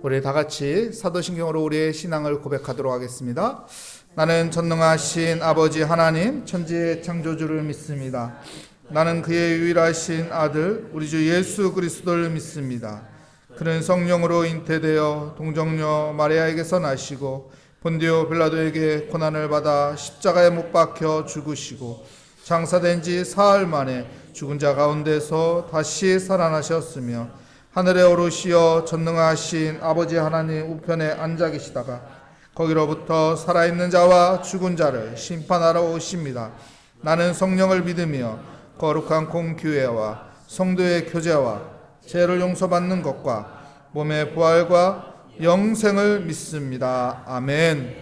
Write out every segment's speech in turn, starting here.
우리 다 같이 사도신경으로 우리의 신앙을 고백하도록 하겠습니다. 나는 전능하신 아버지 하나님 천지의 창조주를 믿습니다. 나는 그의 유일하신 아들 우리 주 예수 그리스도를 믿습니다. 그는 성령으로 잉태되어 동정녀 마리아에게서 나시고 본디오 빌라도에게 고난을 받아 십자가에 못 박혀 죽으시고 장사된 지 사흘 만에 죽은 자 가운데서 다시 살아나셨으며 하늘에 오르시어 전능하신 아버지 하나님 우편에 앉아 계시다가 거기로부터 살아있는 자와 죽은 자를 심판하러 오십니다. 나는 성령을 믿으며 거룩한 공교회와 성도의 교제와 죄를 용서받는 것과 몸의 부활과 영생을 믿습니다. 아멘.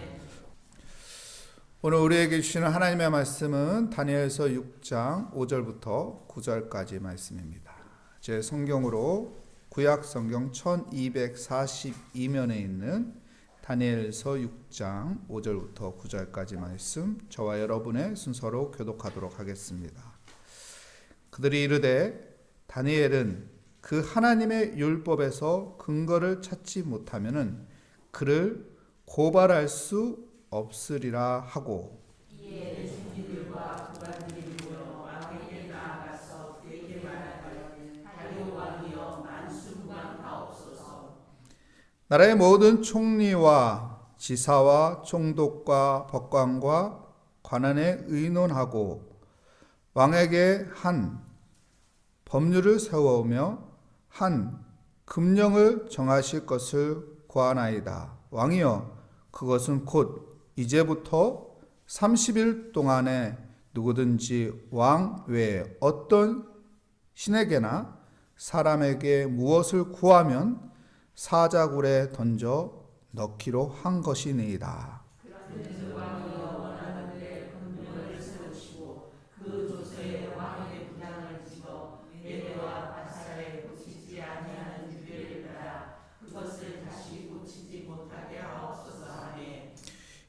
오늘 우리에게 주시는 하나님의 말씀은 다니엘서 6장 5절부터 9절까지 말씀입니다. 제 성경으로 구약 성경 1242면에 있는 다니엘서 6장 5절부터 9절까지 말씀, 저와 여러분의 순서로 교독하도록 하겠습니다. 그들이 이르되 다니엘은 그 하나님의 율법에서 근거를 찾지 못하면은 그를 고발할 수 없으리라 하고, 이에 증인들과 구관들이 모여 왕에게 나아가서 그에게 말하되 다리오 왕이여 만수무강하옵소서. 나라의 모든 총리와 지사와 총독과 법관과 관원에 의논하고 왕에게 한 법률을 세워오며 한 금령을 정하실 것을 구하나이다. 왕이여, 그것은 곧 이제부터 30일 동안에 누구든지 왕 외에 어떤 신에게나 사람에게 무엇을 구하면 사자굴에 던져 넣기로 한 것이니이다. 그런즉 왕이여 원하는데 금령을 세우시고 그 조서에 왕의 부장을 찍어 메대와 바사에 고치지 아니하는 규례를 따라 그것을 다시 고치지 못하게 하옵소서 하매,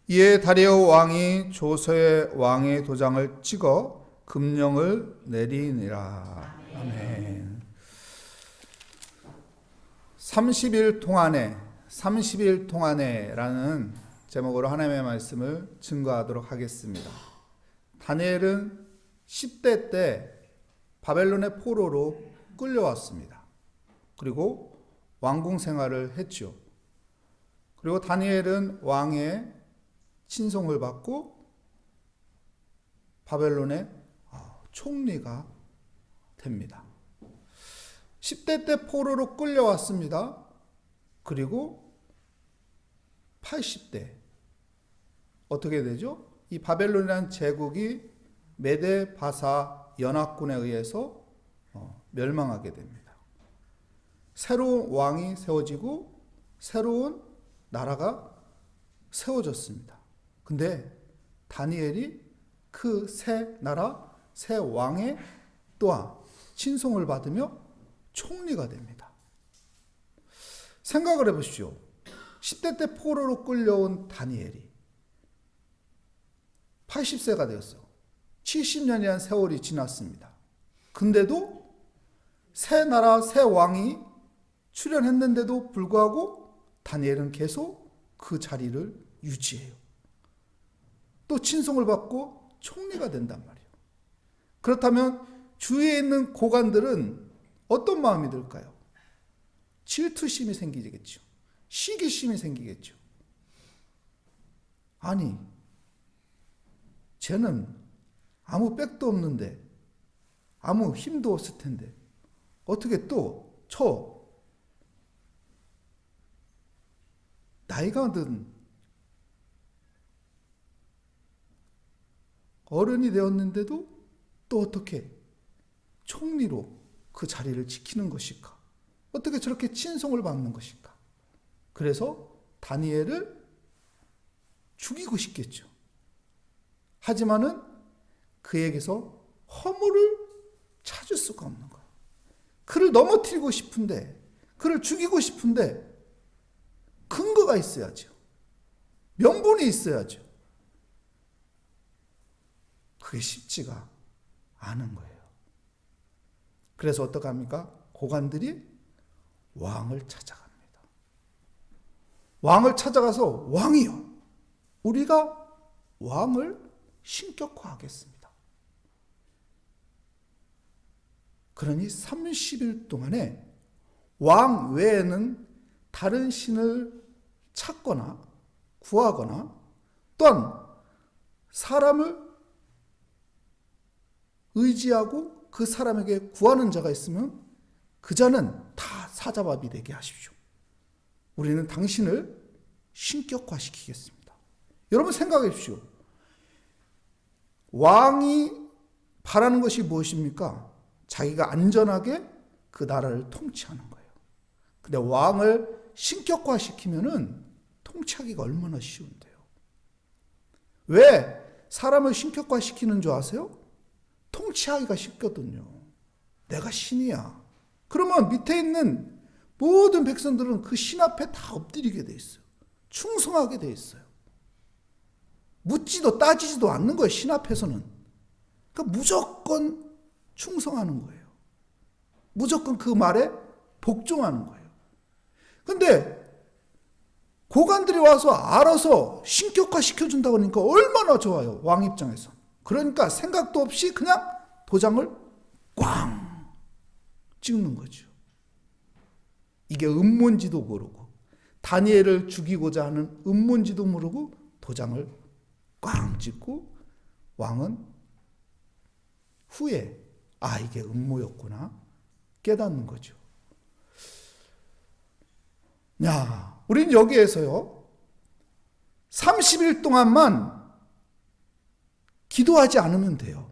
이에 다리오 왕이 조서에 왕의 도장을 찍어 금령을 내리니라. 아멘. 30일 동안에 라는 제목으로 하나님의 말씀을 증거하도록 하겠습니다. 다니엘은 10대 때 바벨론의 포로로 끌려왔습니다. 그리고 왕궁 생활을 했죠. 그리고 다니엘은 왕의 친송을 받고 바벨론의 총리가 됩니다. 10대 때 포로로 끌려왔습니다. 그리고 80대 어떻게 되죠? 이 바벨론이라는 제국이 메데 바사 연합군에 의해서 멸망하게 됩니다. 새로운 왕이 세워지고 새로운 나라가 세워졌습니다. 근데 다니엘이 그 새 나라, 새 왕의 또한 친송을 받으며 총리가 됩니다. 생각을 해보십시오. 10대 때 포로로 끌려온 다니엘이 80세가 되었어. 70년이라는 세월이 지났습니다. 근데도 새 나라, 새 왕이 출현했는데도 불구하고 다니엘은 계속 그 자리를 유지해요. 또 친송을 받고 총리가 된단 말이에요. 그렇다면 주위에 있는 고관들은 어떤 마음이 들까요? 질투심이 생기겠죠. 시기심이 생기겠죠. 아니, 쟤는 아무 백도 없는데, 아무 힘도 없을 텐데 어떻게 또 나이가 든 어른이 되었는데도 또 어떻게 총리로 그 자리를 지키는 것일까? 어떻게 저렇게 친송을 받는 것일까? 그래서 다니엘을 죽이고 싶겠죠. 하지만은 그에게서 허물을 찾을 수가 없는 거예요. 그를 넘어뜨리고 싶은데, 그를 죽이고 싶은데 근거가 있어야죠. 명분이 있어야죠. 그게 쉽지가 않은 거예요. 그래서 어떡합니까? 고관들이 왕을 찾아갑니다. 왕을 찾아가서 왕이요, 우리가 왕을 신격화하겠습니다. 그러니 30일 동안에 왕 외에는 다른 신을 찾거나 구하거나 또한 사람을 의지하고 그 사람에게 구하는 자가 있으면 그 자는 다 사자밥이 되게 하십시오. 우리는 당신을 신격화시키겠습니다. 여러분 생각해 보십시오. 왕이 바라는 것이 무엇입니까? 자기가 안전하게 그 나라를 통치하는 거예요. 근데 왕을 신격화시키면은 통치하기가 얼마나 쉬운데요. 왜 사람을 신격화시키는 줄 아세요? 통치하기가 쉽거든요. 내가 신이야. 그러면 밑에 있는 모든 백성들은 그 신 앞에 다 엎드리게 돼 있어요. 충성하게 돼 있어요. 묻지도 따지지도 않는 거예요. 신 앞에서는. 그러니까 무조건 충성하는 거예요. 무조건 그 말에 복종하는 거예요. 근데 고관들이 와서 알아서 신격화 시켜준다고 하니까 얼마나 좋아요. 왕 입장에서. 그러니까 생각도 없이 그냥 도장을 꽝 찍는 거죠. 이게 음모인지도 모르고 다니엘을 죽이고자 하는 음모인지도 모르고 도장을 꽝 찍고 왕은 후에 이게 음모였구나 깨닫는 거죠. 야, 우린 여기에서요 30일 동안만 기도하지 않으면 돼요.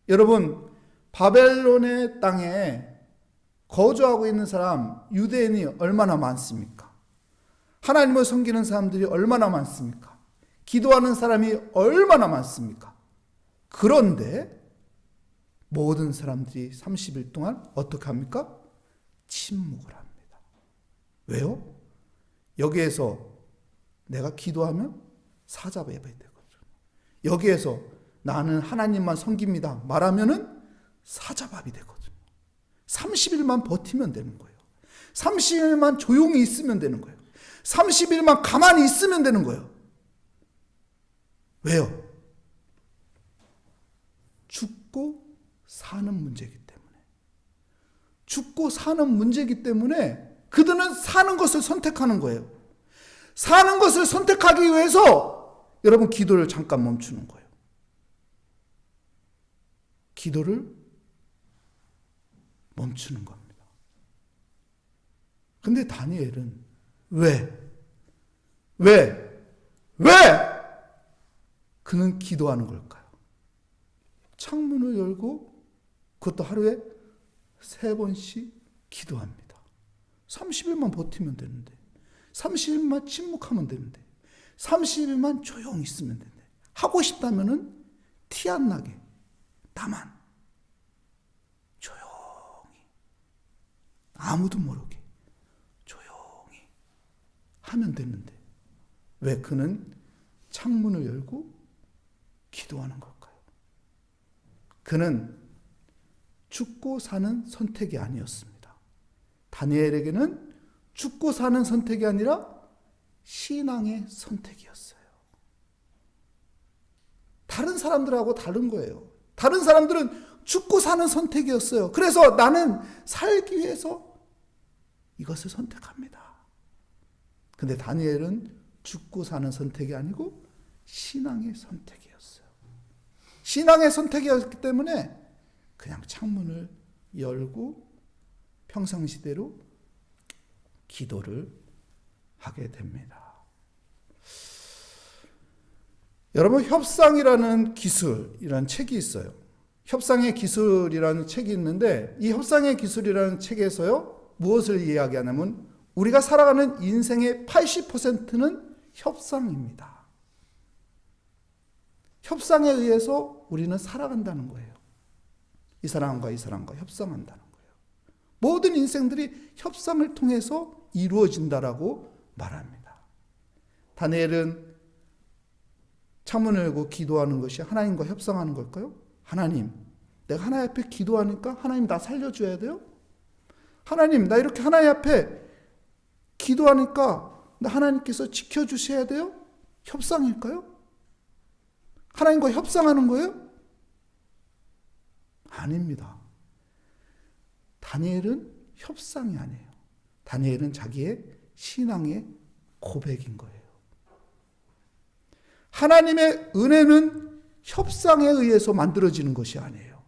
여러분, 바벨론의 땅에 거주하고 있는 사람, 유대인이 얼마나 많습니까? 하나님을 섬기는 사람들이 얼마나 많습니까? 기도하는 사람이 얼마나 많습니까? 그런데 모든 사람들이 30일 동안 어떻게 합니까? 침묵을 합니다. 왜요? 여기에서 내가 기도하면 사자밥이 되거든요. 여기에서 나는 하나님만 섬깁니다 말하면은 사자밥이 되거든요. 30일만 버티면 되는 거예요. 30일만 조용히 있으면 되는 거예요. 30일만 가만히 있으면 되는 거예요. 왜요? 죽고 사는 문제이기 때문에. 죽고 사는 문제이기 때문에 그들은 사는 것을 선택하는 거예요. 사는 것을 선택하기 위해서 여러분 기도를 잠깐 멈추는 거예요. 기도를 멈추는 겁니다. 근데 다니엘은 왜? 그는 기도하는 걸까요? 창문을 열고 그것도 하루에 3번씩 기도합니다. 30일만 버티면 되는데 30일만 침묵하면 되는데 30일만 조용히 있으면 되는데 하고 싶다면은 티 안 나게 나만 조용히 아무도 모르게 조용히 하면 되는데 왜 그는 창문을 열고 기도하는 걸까요? 그는 죽고 사는 선택이 아니었습니다. 다니엘에게는 죽고 사는 선택이 아니라 신앙의 선택이었어요. 다른 사람들하고 다른 거예요. 다른 사람들은 죽고 사는 선택이었어요. 그래서 나는 살기 위해서 이것을 선택합니다. 근데 다니엘은 죽고 사는 선택이 아니고 신앙의 선택이었어요. 신앙의 선택이었기 때문에 그냥 창문을 열고 평상시대로 기도를 하게 됩니다. 여러분, 협상이라는 기술이라는 책이 있어요. 협상의 기술이라는 책이 있는데 이 협상의 기술이라는 책에서요 무엇을 이야기하냐면 우리가 살아가는 인생의 80%는 협상입니다. 협상에 의해서 우리는 살아간다는 거예요. 이 사람과 이 사람과 협상한다는 거예요. 모든 인생들이 협상을 통해서 이루어진다라고 말합니다. 다니엘은 창문을 열고 기도하는 것이 하나님과 협상하는 걸까요? 하나님, 내가 하나님 앞에 기도하니까 하나님 나 살려줘야 돼요? 하나님, 나 이렇게 하나님 앞에 기도하니까 근데 하나님께서 지켜주셔야 돼요? 협상일까요? 하나님과 협상하는 거예요? 아닙니다. 다니엘은 협상이 아니에요. 다니엘은 자기의 신앙의 고백인 거예요. 하나님의 은혜는 협상에 의해서 만들어지는 것이 아니에요.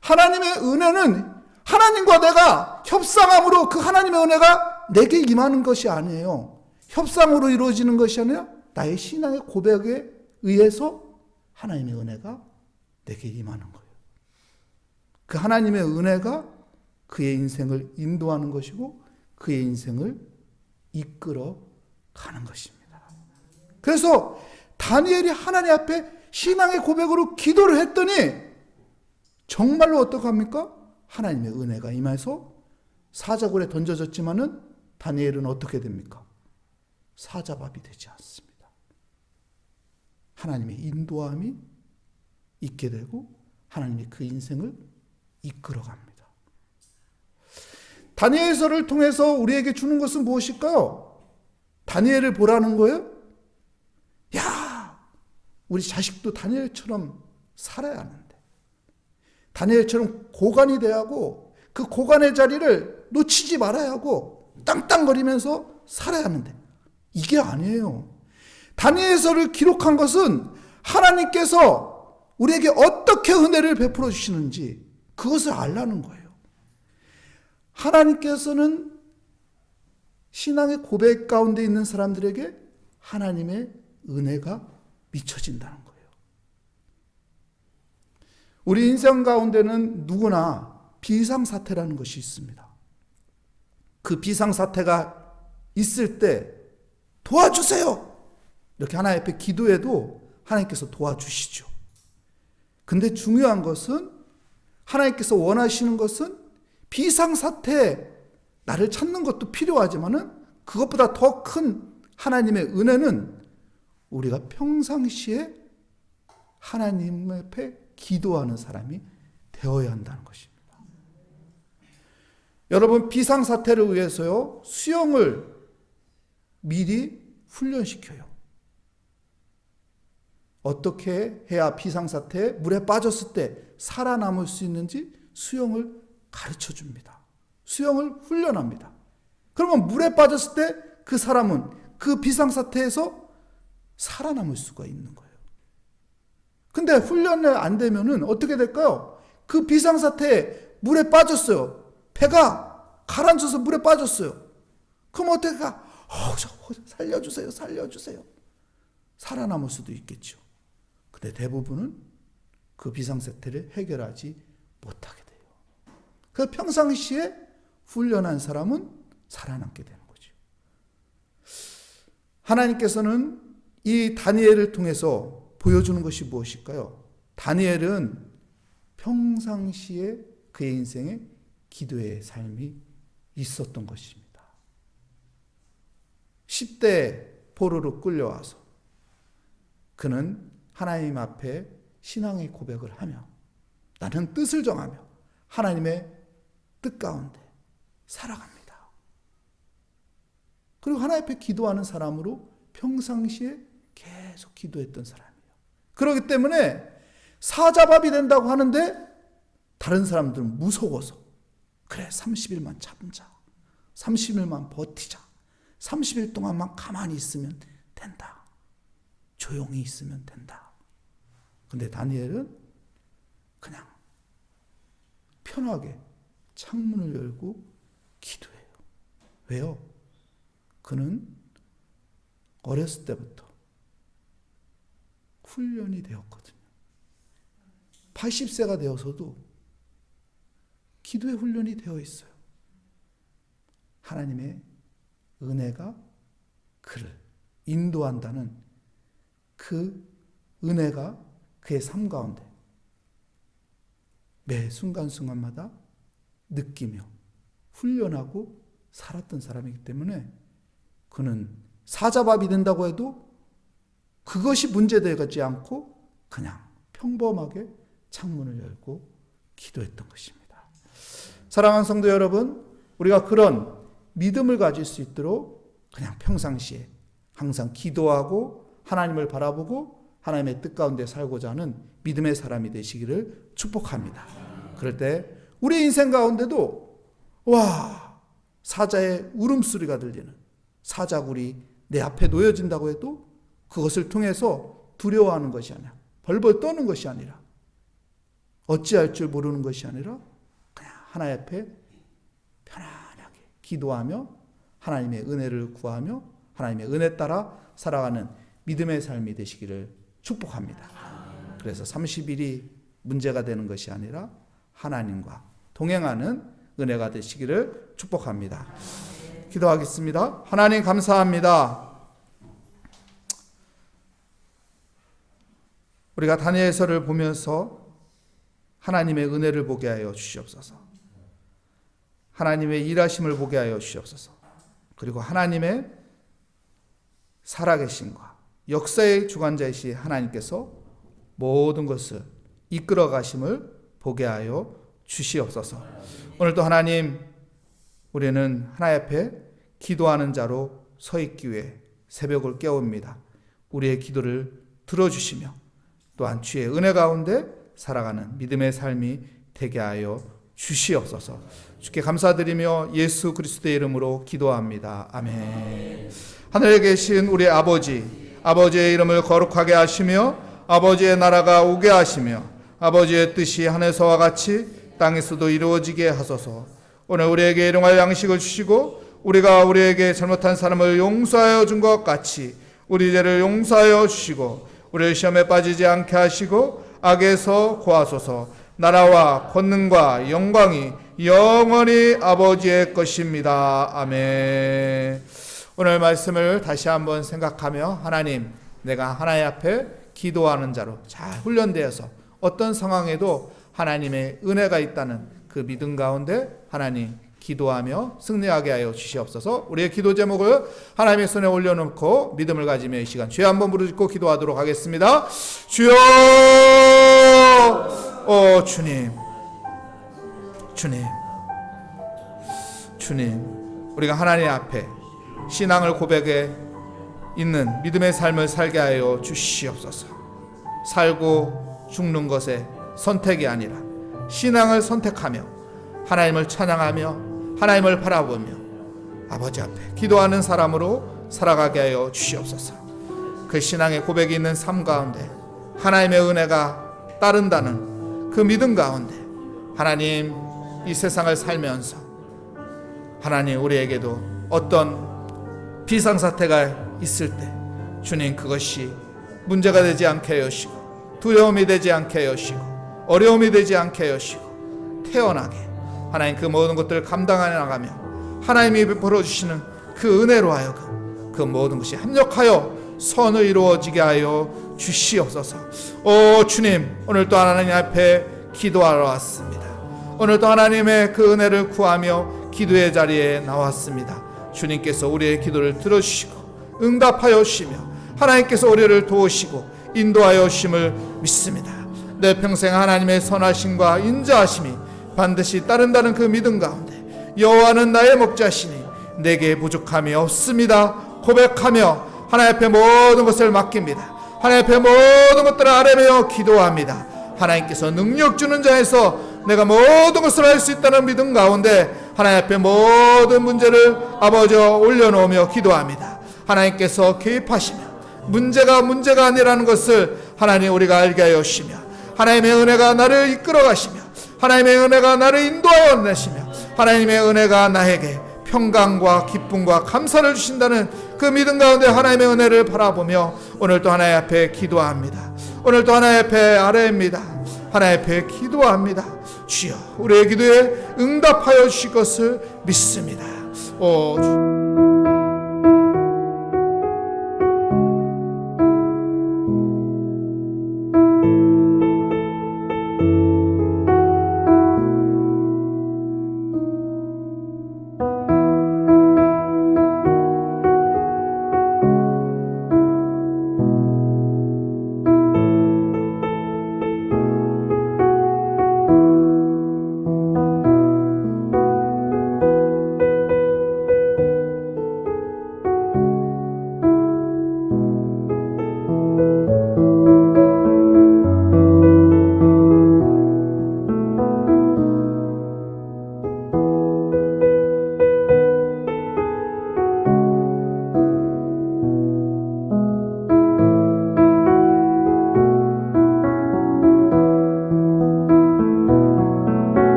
하나님의 은혜는 하나님과 내가 협상함으로 그 하나님의 은혜가 내게 임하는 것이 아니에요. 협상으로 이루어지는 것이 아니라 나의 신앙의 고백에 의해서 하나님의 은혜가 내게 임하는 거예요. 그 하나님의 은혜가 그의 인생을 인도하는 것이고 그의 인생을 이끌어 가는 것입니다. 그래서 다니엘이 하나님 앞에 신앙의 고백으로 기도를 했더니 정말로 어떻게 합니까? 하나님의 은혜가 임해서 사자굴에 던져졌지만은 다니엘은 어떻게 됩니까? 사자밥이 되지 않습니다. 하나님의 인도함이 있게 되고 하나님이 그 인생을 이끌어 갑니다. 다니엘서를 통해서 우리에게 주는 것은 무엇일까요? 다니엘을 보라는 거예요? 야, 우리 자식도 다니엘처럼 살아야 하는데, 다니엘처럼 고관이 돼야 하고 그 고관의 자리를 놓치지 말아야 하고 땅땅거리면서 살아야 하는데, 이게 아니에요. 다니엘서를 기록한 것은 하나님께서 우리에게 어떻게 은혜를 베풀어 주시는지 그것을 알라는 거예요. 하나님께서는 신앙의 고백 가운데 있는 사람들에게 하나님의 은혜가 미쳐진다는 거예요. 우리 인생 가운데는 누구나 비상사태라는 것이 있습니다. 그 비상사태가 있을 때 도와주세요! 이렇게 하나님 앞에 기도해도 하나님께서 도와주시죠. 근데 중요한 것은 하나님께서 원하시는 것은 비상사태에 나를 찾는 것도 필요하지만은 그것보다 더 큰 하나님의 은혜는 우리가 평상시에 하나님 앞에 기도하는 사람이 되어야 한다는 것입니다. 여러분, 비상사태를 위해서요, 수영을 미리 훈련시켜요. 어떻게 해야 비상사태에 물에 빠졌을 때 살아남을 수 있는지 수영을 가르쳐 줍니다. 수영을 훈련합니다. 그러면 물에 빠졌을 때 그 사람은 그 비상사태에서 살아남을 수가 있는 거예요. 근데 훈련이 안 되면은 어떻게 될까요? 그 비상사태에 물에 빠졌어요. 배가 가라앉아서 물에 빠졌어요. 그럼 어떻게 가? 살려주세요, 살려주세요. 살아남을 수도 있겠죠. 근데 대부분은 그 비상사태를 해결하지 못하게 돼요. 그래서 평상시에 훈련한 사람은 살아남게 되는 거죠. 하나님께서는 이 다니엘을 통해서 보여주는 것이 무엇일까요? 다니엘은 평상시에 그의 인생에 기도의 삶이 있었던 것입니다. 10대 포로로 끌려와서 그는 하나님 앞에 신앙의 고백을 하며 나는 뜻을 정하며 하나님의 뜻 가운데 살아갑니다. 그리고 하나님 앞에 기도하는 사람으로 평상시에 계속 기도했던 사람이에요. 그렇기 때문에 사자밥이 된다고 하는데 다른 사람들은 무서워서 그래 30일만 참자, 30일만 버티자, 30일 동안만 가만히 있으면 된다, 조용히 있으면 된다. 근데 다니엘은 그냥 편하게 창문을 열고 기도해요. 왜요? 그는 어렸을 때부터 훈련이 되었거든요. 80세가 되어서도 기도의 훈련이 되어 있어요. 하나님의 은혜가 그를 인도한다는 그 은혜가 그의 삶 가운데 매 순간순간마다 느끼며 훈련하고 살았던 사람이기 때문에 그는 사자밥이 된다고 해도 그것이 문제되지 않고 그냥 평범하게 창문을 열고 기도했던 것입니다. 사랑하는 성도 여러분, 우리가 그런 믿음을 가질 수 있도록 그냥 평상시에 항상 기도하고 하나님을 바라보고 하나님의 뜻 가운데 살고자 하는 믿음의 사람이 되시기를 축복합니다. 그럴 때 우리 인생 가운데도 사자의 울음소리가 들리는, 사자굴이 내 앞에 놓여진다고 해도 그것을 통해서 두려워하는 것이 아니라, 벌벌 떠는 것이 아니라, 어찌할 줄 모르는 것이 아니라 그냥 하나님 앞에 편안하게 기도하며 하나님의 은혜를 구하며 하나님의 은혜 따라 살아가는 믿음의 삶이 되시기를 축복합니다. 그래서 30일이 문제가 되는 것이 아니라 하나님과 동행하는 은혜가 되시기를 축복합니다. 기도하겠습니다. 하나님 감사합니다. 우리가 다니엘서를 보면서 하나님의 은혜를 보게 하여 주시옵소서. 하나님의 일하심을 보게 하여 주시옵소서. 그리고 하나님의 살아계심과 역사의 주관자이신 하나님께서 모든 것을 이끌어 가심을 보게 하여 주시옵소서. 오늘도 하나님, 우리는 하나님 앞에 기도하는 자로 서 있기 위해 새벽을 깨웁니다. 우리의 기도를 들어주시며 또한 주의 은혜 가운데 살아가는 믿음의 삶이 되게 하여 주시옵소서. 주께 감사드리며 예수 그리스도의 이름으로 기도합니다. 아멘. 하늘에 계신 우리 아버지의 이름을 거룩하게 하시며 아버지의 나라가 오게 하시며 아버지의 뜻이 하늘에서와 같이 땅에서도 이루어지게 하소서. 오늘 우리에게 일용할 양식을 주시고 우리가 우리에게 잘못한 사람을 용서하여 준 것 같이 우리 죄를 용서하여 주시고 우리를 시험에 빠지지 않게 하시고 악에서 구하소서. 나라와 권능과 영광이 영원히 아버지의 것입니다. 아멘. 오늘 말씀을 다시 한번 생각하며 하나님, 내가 하나님 앞에 기도하는 자로 잘 훈련되어서 어떤 상황에도 하나님의 은혜가 있다는 그 믿음 가운데 하나님 기도하며 승리하게 하여 주시옵소서. 우리의 기도 제목을 하나님의 손에 올려놓고 믿음을 가지며 이 시간 주여 한번 부르짖고 기도하도록 하겠습니다. 주여, 주님, 우리가 하나님 앞에 신앙을 고백해 있는 믿음의 삶을 살게 하여 주시옵소서. 살고 죽는 것의 선택이 아니라 신앙을 선택하며 하나님을 찬양하며 하나님을 바라보며 아버지 앞에 기도하는 사람으로 살아가게 하여 주시옵소서. 그 신앙의 고백이 있는 삶 가운데 하나님의 은혜가 따른다는 그 믿음 가운데 하나님, 이 세상을 살면서 하나님, 우리에게도 어떤 비상사태가 있을 때 주님, 그것이 문제가 되지 않게 하시고 두려움이 되지 않게 하시고 어려움이 되지 않게 하시고 태어나게 하나님 그 모든 것들을 감당해 나가며 하나님이 베풀어 주시는 그 은혜로 하여금 그 모든 것이 합력하여 선을 이루어지게 하여 주시옵소서. 주님, 오늘도 하나님 앞에 기도하러 왔습니다. 오늘도 하나님의 그 은혜를 구하며 기도의 자리에 나왔습니다. 주님께서 우리의 기도를 들어주시고 응답하여 주시며 하나님께서 우리를 도우시고 인도하여 주심을 믿습니다. 내 평생 하나님의 선하심과 인자하심이 반드시 따른다는 그 믿음 가운데 여호와는 나의 목자시니 내게 부족함이 없습니다 고백하며 하나님 앞에 모든 것을 맡깁니다. 하나님 앞에 모든 것들을 아뢰며 기도합니다. 하나님께서 능력 주는 자에서 내가 모든 것을 할 수 있다는 믿음 가운데 하나님 앞에 모든 문제를 아버지와 올려놓으며 기도합니다. 하나님께서 개입하시며 문제가 아니라는 것을 하나님 우리가 알게 하여 주시며 하나님의 은혜가 나를 이끌어 가시며 하나님의 은혜가 나를 인도하여 내시며 하나님의 은혜가 나에게 평강과 기쁨과 감사를 주신다는 그 믿음 가운데 하나님의 은혜를 바라보며 오늘도 하나님 앞에 기도합니다. 오늘도 하나님 앞에 아뢰입니다. 하나님 앞에 기도합니다. 주여, 우리의 기도에 응답하여 주실 것을 믿습니다.